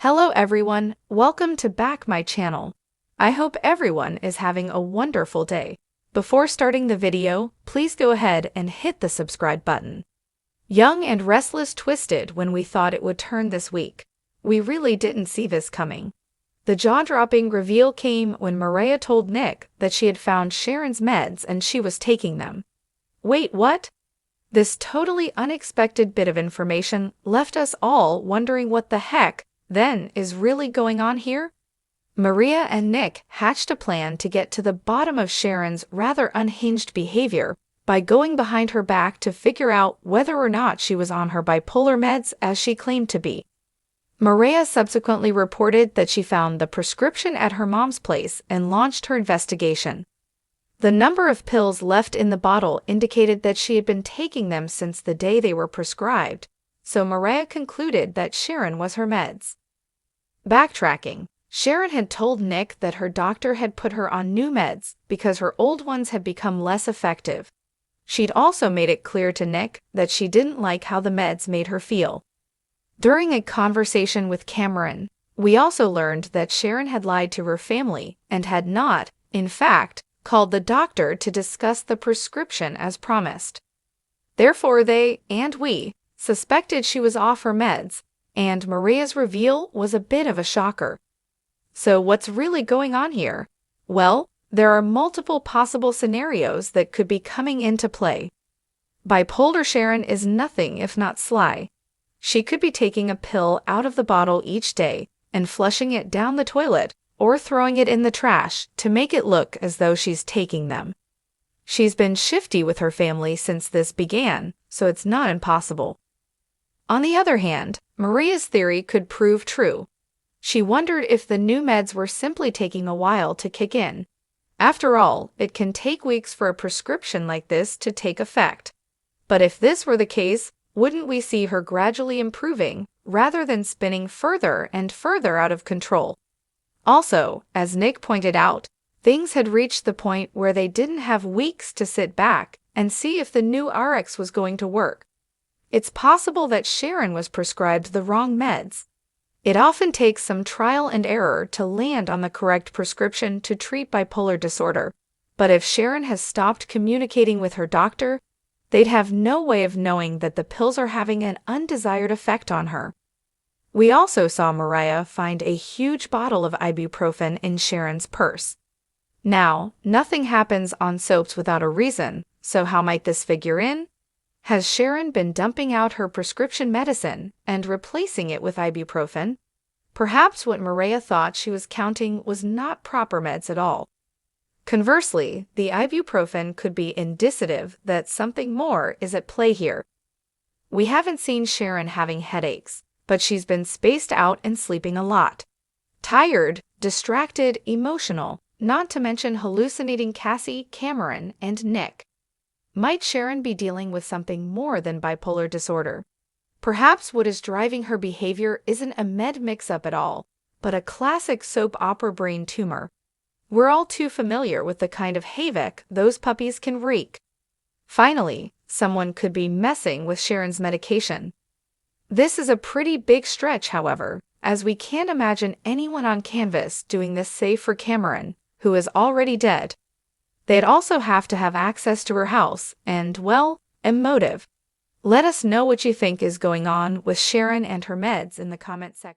Hello everyone, welcome to back my channel. I hope everyone is having a wonderful day. Before starting the video, please go ahead and hit the subscribe button. Young and Restless twisted when we thought it would turn this week. We really didn't see this coming. The jaw-dropping reveal came when Maria told Nick that she had found Sharon's meds and she was taking them. Wait, what? This totally unexpected bit of information left us all wondering what the heck then is really going on here? Maria and Nick hatched a plan to get to the bottom of Sharon's rather unhinged behavior by going behind her back to figure out whether or not she was on her bipolar meds as she claimed to be. Maria subsequently reported that she found the prescription at her mom's place and launched her investigation. The number of pills left in the bottle indicated that she had been taking them since the day they were prescribed, so Maria concluded that Sharon was her meds. Backtracking, Sharon had told Nick that her doctor had put her on new meds because her old ones had become less effective. She'd also made it clear to Nick that she didn't like how the meds made her feel. During a conversation with Cameron, we also learned that Sharon had lied to her family and had not, in fact, called the doctor to discuss the prescription as promised. Therefore they, and we, suspected she was off her meds, and Maria's reveal was a bit of a shocker. So what's really going on here? Well, there are multiple possible scenarios that could be coming into play. Bipolar Sharon is nothing if not sly. She could be taking a pill out of the bottle each day and flushing it down the toilet or throwing it in the trash to make it look as though she's taking them. She's been shifty with her family since this began, so it's not impossible. On the other hand, Maria's theory could prove true. She wondered if the new meds were simply taking a while to kick in. After all, it can take weeks for a prescription like this to take effect. But if this were the case, wouldn't we see her gradually improving rather than spinning further and further out of control? Also, as Nick pointed out, things had reached the point where they didn't have weeks to sit back and see if the new RX was going to work. It's possible that Sharon was prescribed the wrong meds. It often takes some trial and error to land on the correct prescription to treat bipolar disorder, but if Sharon has stopped communicating with her doctor, they'd have no way of knowing that the pills are having an undesired effect on her. We also saw Maria find a huge bottle of ibuprofen in Sharon's purse. Now, nothing happens on soaps without a reason, so how might this figure in? Has Sharon been dumping out her prescription medicine and replacing it with ibuprofen? Perhaps what Maria thought she was counting was not proper meds at all. Conversely, the ibuprofen could be indicative that something more is at play here. We haven't seen Sharon having headaches, but she's been spaced out and sleeping a lot. Tired, distracted, emotional, not to mention hallucinating Cassie, Cameron, and Nick. Might Sharon be dealing with something more than bipolar disorder? Perhaps what is driving her behavior isn't a med mix-up at all, but a classic soap opera brain tumor. We're all too familiar with the kind of havoc those puppies can wreak. Finally, someone could be messing with Sharon's medication. This is a pretty big stretch, however, as we can't imagine anyone on canvas doing this save for Cameron, who is already dead. They'd also have to have access to her house and, well, a motive. Let us know what you think is going on with Sharon and her meds in the comment section.